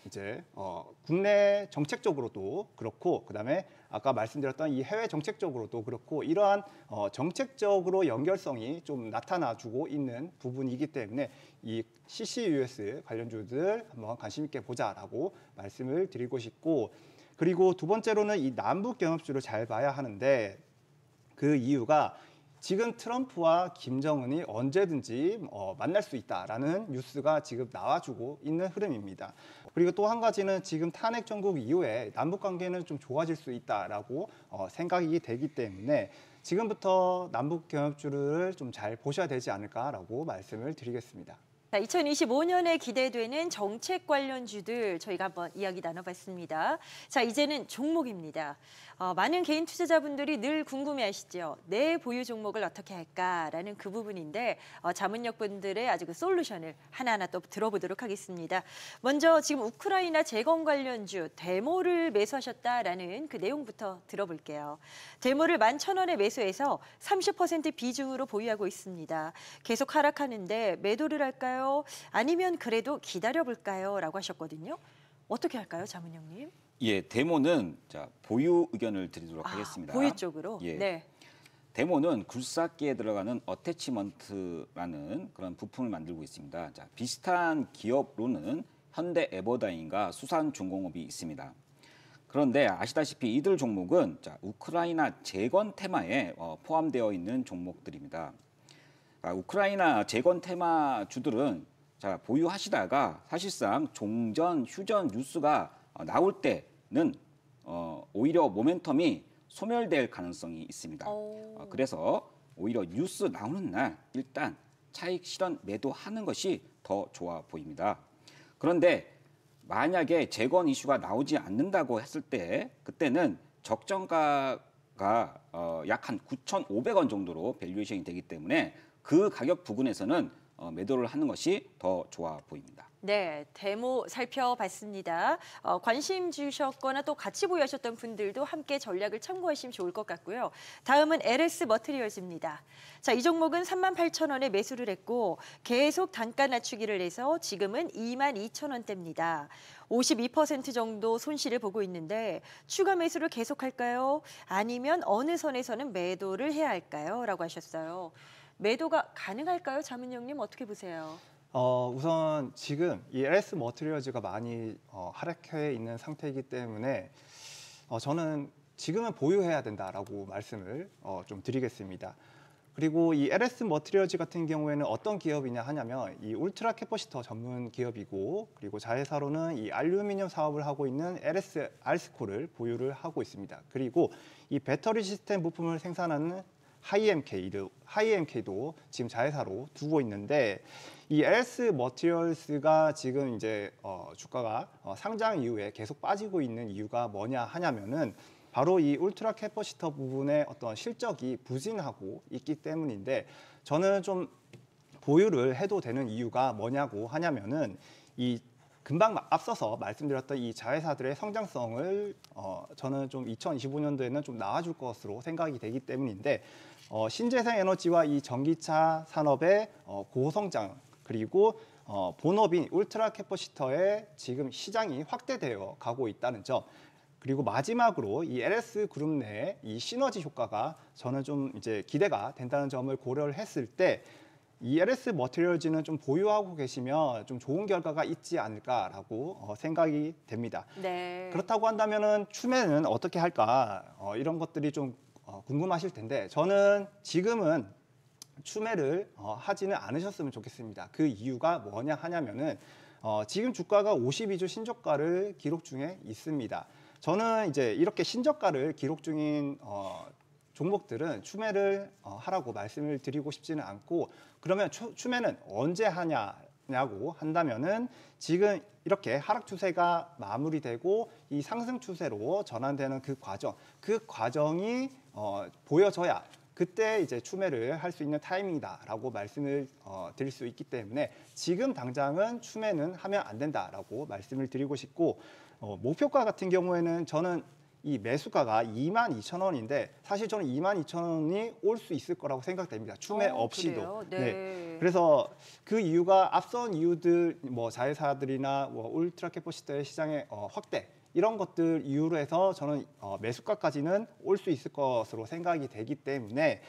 이제 국내 정책적으로도 그렇고 그다음에 아까 말씀드렸던 이 해외 정책적으로도 그렇고 이러한 정책적으로 연결성이 좀 나타나주고 있는 부분이기 때문에 이 CCUS 관련주들 한번 관심 있게 보자라고 말씀을 드리고 싶고 그리고 두 번째로는 이 남북 경협주를 잘 봐야 하는데 그 이유가 지금 트럼프와 김정은이 언제든지 만날 수 있다라는 뉴스가 지금 나와주고 있는 흐름입니다. 그리고 또 한 가지는 지금 탄핵 정국 이후에 남북 관계는 좀 좋아질 수 있다라고 생각이 되기 때문에 지금부터 남북 경협주를 좀 잘 보셔야 되지 않을까라고 말씀을 드리겠습니다. 자, 2025년에 기대되는 정책 관련주들 저희가 한번 이야기 나눠봤습니다. 자, 이제는 종목입니다. 많은 개인 투자자분들이 늘 궁금해하시죠. 내 보유 종목을 어떻게 할까라는 그 부분인데 자문역분들의 아주 그 솔루션을 하나하나 또 들어보도록 하겠습니다. 먼저 지금 우크라이나 재건 관련주 데모를 매수하셨다라는 그 내용부터 들어볼게요. 데모를 11,000원에 매수해서 30% 비중으로 보유하고 있습니다. 계속 하락하는데 매도를 할까요? 아니면 그래도 기다려볼까요? 라고 하셨거든요. 어떻게 할까요, 자문형님? 예, 데모는 자, 보유 의견을 드리도록 하겠습니다. 보유 쪽으로? 예. 네. 데모는 굴삭기에 들어가는 어태치먼트라는 그런 부품을 만들고 있습니다. 자, 비슷한 기업로는 현대 에버다인과 수산중공업이 있습니다. 그런데 아시다시피 이들 종목은 자, 우크라이나 재건 테마에 포함되어 있는 종목들입니다. 우크라이나 재건 테마 주들은 자, 보유하시다가 사실상 종전, 휴전 뉴스가 나올 때는 오히려 모멘텀이 소멸될 가능성이 있습니다. 그래서 오히려 뉴스 나오는 날 일단 차익 실현 매도하는 것이 더 좋아 보입니다. 그런데 만약에 재건 이슈가 나오지 않는다고 했을 때 그때는 적정가가 약 한 9,500원 정도로 밸류에이션이 되기 때문에 그 가격 부근에서는 매도를 하는 것이 더 좋아 보입니다. 네, 데모 살펴봤습니다. 관심 주셨거나 또 같이 보유하셨던 분들도 함께 전략을 참고하시면 좋을 것 같고요. 다음은 LS 머티리얼즈입니다. 자, 이 종목은 38,000원에 매수를 했고 계속 단가 낮추기를 해서 지금은 22,000원대입니다. 52% 정도 손실을 보고 있는데 추가 매수를 계속할까요? 아니면 어느 선에서는 매도를 해야 할까요? 라고 하셨어요. 매도가 가능할까요? 자문형님 어떻게 보세요? 우선 지금 이 LS 머티리얼즈가 많이 하락해 있는 상태이기 때문에 저는 지금은 보유해야 된다라고 말씀을 좀 드리겠습니다. 그리고 이 LS 머티리얼즈 같은 경우에는 어떤 기업이냐 하냐면 이 울트라 캐퍼시터 전문 기업이고 그리고 자회사로는 이 알루미늄 사업을 하고 있는 LS 알스코를 보유를 하고 있습니다. 그리고 이 배터리 시스템 부품을 생산하는 하이엠K도 지금 자회사로 두고 있는데 이 LS 머티리얼스가 지금 이제 주가가 상장 이후에 계속 빠지고 있는 이유가 뭐냐 하냐면은 바로 이 울트라 캐퍼시터 부분의 어떤 실적이 부진하고 있기 때문인데 저는 좀 보유를 해도 되는 이유가 뭐냐고 하냐면은 이 금방 앞서서 말씀드렸던 이 자회사들의 성장성을 저는 좀 2025년도에는 좀 나아줄 것으로 생각이 되기 때문인데 신재생 에너지와 이 전기차 산업의 고성장 그리고 본업인 울트라 캐퍼시터의 지금 시장이 확대되어 가고 있다는 점. 그리고 마지막으로 이 LS 그룹 내 이 시너지 효과가 저는 좀 이제 기대가 된다는 점을 고려를 했을 때 이 LS 머티리얼즈는 좀 보유하고 계시면 좀 좋은 결과가 있지 않을까라고 생각이 됩니다. 네. 그렇다고 한다면은 추매는 어떻게 할까 이런 것들이 좀 궁금하실 텐데 저는 지금은 추매를 하지는 않으셨으면 좋겠습니다. 그 이유가 뭐냐 하냐면은 지금 주가가 52주 신저가를 기록 중에 있습니다. 저는 이제 이렇게 신저가를 기록 중인 종목들은 추매를 하라고 말씀을 드리고 싶지는 않고 그러면 추매는 언제 하냐고 한다면은 지금 이렇게 하락 추세가 마무리되고 이 상승 추세로 전환되는 그 과정이 보여져야 그때 이제 추매를 할 수 있는 타이밍이다라고 말씀을 드릴 수 있기 때문에 지금 당장은 추매는 하면 안 된다라고 말씀을 드리고 싶고 목표가 같은 경우에는 저는 이 매수가가 22,000원인데 사실 저는 22,000원이 올 수 있을 거라고 생각됩니다. 추매 없이도. 그래요? 네. 그래서 그 이유가 앞선 이유들 뭐 자회사들이나 뭐 울트라 캐퍼시터의 시장의 확대 이런 것들 이유로 해서 저는 매수가까지는 올 수 있을 것으로 생각이 되기 때문에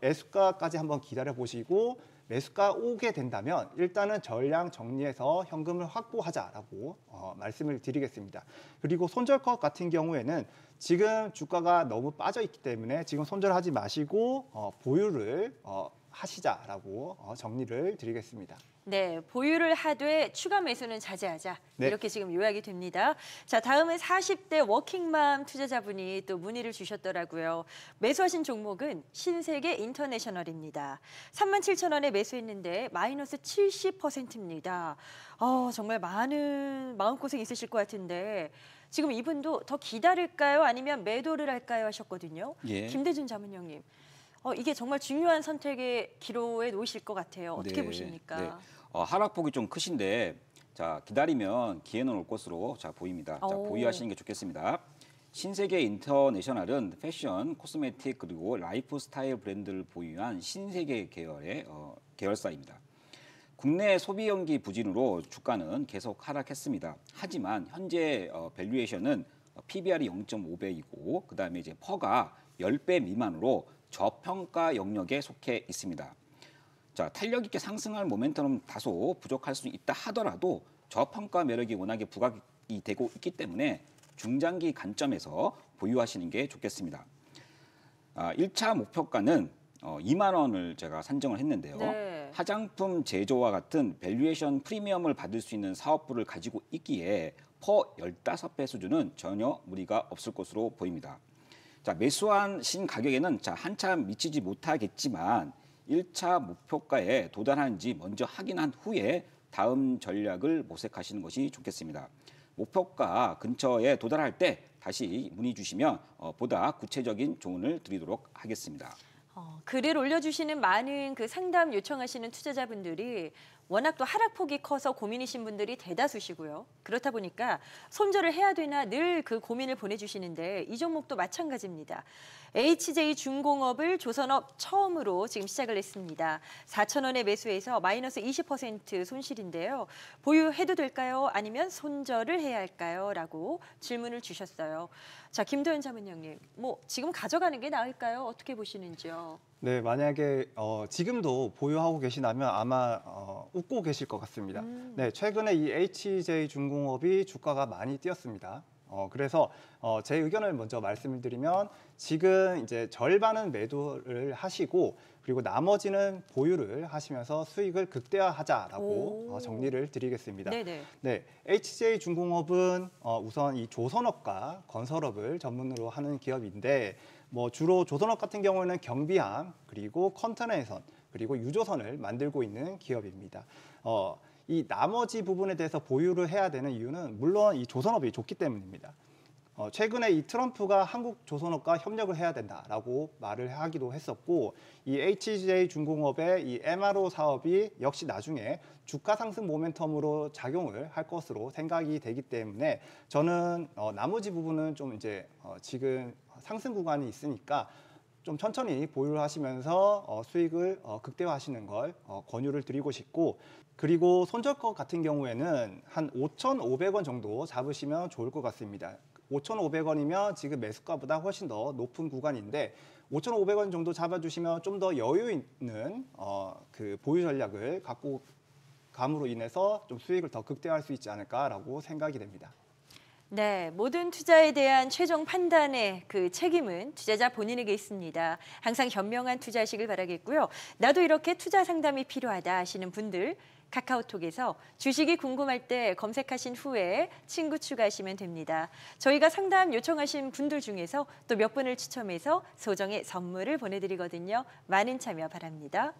매수가까지 한번 기다려 보시고 매수가 오게 된다면 일단은 전량 정리해서 현금을 확보하자라고 말씀을 드리겠습니다. 그리고 손절컷 같은 경우에는 지금 주가가 너무 빠져 있기 때문에 지금 손절하지 마시고 보유를 하시자라고 정리를 드리겠습니다. 네, 보유를 하되 추가 매수는 자제하자. 네. 이렇게 지금 요약이 됩니다. 자, 다음은 40대 워킹맘 투자자분이 또 문의를 주셨더라고요. 매수하신 종목은 신세계 인터내셔널입니다. 37,000원에 매수했는데 마이너스 70%입니다. 정말 많은 마음고생 있으실 것 같은데 지금 이분도 더 기다릴까요? 아니면 매도를 할까요? 하셨거든요. 예. 김대준 자문형님. 이게 정말 중요한 선택의 기로에 놓이실 것 같아요. 어떻게 네, 보십니까? 네. 하락폭이 좀 크신데 자 기다리면 기회는 올 것으로 보입니다. 자, 오. 보유하시는 게 좋겠습니다. 신세계 인터내셔널은 패션, 코스메틱 그리고 라이프 스타일 브랜드를 보유한 신세계 계열의 계열사입니다. 국내 소비 연기 부진으로 주가는 계속 하락했습니다. 하지만 현재 밸류에이션은 PBR이 0.5배이고 그다음에 이제 퍼가 10배 미만으로 저평가 영역에 속해 있습니다. 자, 탄력 있게 상승할 모멘텀은 다소 부족할 수 있다 하더라도 저평가 매력이 워낙에 부각이 되고 있기 때문에 중장기 관점에서 보유하시는 게 좋겠습니다. 1차 목표가는 2만 원을 제가 산정을 했는데요. 네. 화장품 제조와 같은 밸류에이션 프리미엄을 받을 수 있는 사업부를 가지고 있기에 퍼 15배 수준은 전혀 무리가 없을 것으로 보입니다. 자, 매수한 신 가격에는 한참 미치지 못하겠지만 1차 목표가에 도달하는지 먼저 확인한 후에 다음 전략을 모색하시는 것이 좋겠습니다. 목표가 근처에 도달할 때 다시 문의 주시면 보다 구체적인 조언을 드리도록 하겠습니다. 글을 올려주시는 많은 그 상담 요청하시는 투자자분들이 워낙 또 하락폭이 커서 고민이신 분들이 대다수시고요. 그렇다 보니까 손절을 해야 되나 늘 그 고민을 보내주시는데 이 종목도 마찬가지입니다. HJ중공업을 조선업 처음으로 지금 시작을 했습니다. 4,000원에 매수해서 마이너스 20% 손실인데요. 보유해도 될까요? 아니면 손절을 해야 할까요? 라고 질문을 주셨어요. 자, 김도현 자문형님, 지금 가져가는 게 나을까요? 어떻게 보시는지요? 네, 만약에 지금도 보유하고 계시다면 아마 웃고 계실 것 같습니다. 네, 최근에 이 HJ중공업이 주가가 많이 뛰었습니다. 그래서 제 의견을 먼저 말씀을 드리면 지금 이제 절반은 매도를 하시고 그리고 나머지는 보유를 하시면서 수익을 극대화하자라고 정리를 드리겠습니다. 네네. 네, HJ중공업은 우선 이 조선업과 건설업을 전문으로 하는 기업인데 주로 조선업 같은 경우에는 경비함 그리고 컨테너선 그리고 유조선을 만들고 있는 기업입니다. 이 나머지 부분에 대해서 보유를 해야 되는 이유는 물론 이 조선업이 좋기 때문입니다. 최근에 이 트럼프가 한국 조선업과 협력을 해야 된다라고 말을 하기도 했었고 이 HJ중공업의 이 MRO 사업이 역시 나중에 주가 상승 모멘텀으로 작용을 할 것으로 생각이 되기 때문에 저는 나머지 부분은 좀 이제 지금 상승 구간이 있으니까 좀 천천히 보유를 하시면서 수익을 극대화하시는 걸 권유를 드리고 싶고, 그리고 손절가 같은 경우에는 한 5,500원 정도 잡으시면 좋을 것 같습니다. 5,500원이면 지금 매수가보다 훨씬 더 높은 구간인데 5,500원 정도 잡아주시면 좀 더 여유 있는 그 보유 전략을 갖고 감으로 인해서 좀 수익을 더 극대화할 수 있지 않을까라고 생각이 됩니다. 네, 모든 투자에 대한 최종 판단의 그 책임은 투자자 본인에게 있습니다. 항상 현명한 투자하시길 바라겠고요. 나도 이렇게 투자 상담이 필요하다 하시는 분들, 카카오톡에서 주식이 궁금할 때 검색하신 후에 친구 추가하시면 됩니다. 저희가 상담 요청하신 분들 중에서 또 몇 분을 추첨해서 소정의 선물을 보내드리거든요. 많은 참여 바랍니다.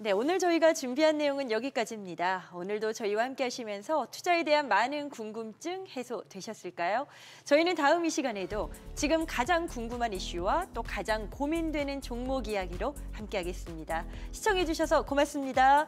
네, 오늘 저희가 준비한 내용은 여기까지입니다. 오늘도 저희와 함께 하시면서 투자에 대한 많은 궁금증 해소되셨을까요? 저희는 다음 이 시간에도 지금 가장 궁금한 이슈와 또 가장 고민되는 종목 이야기로 함께 하겠습니다. 시청해 주셔서 고맙습니다.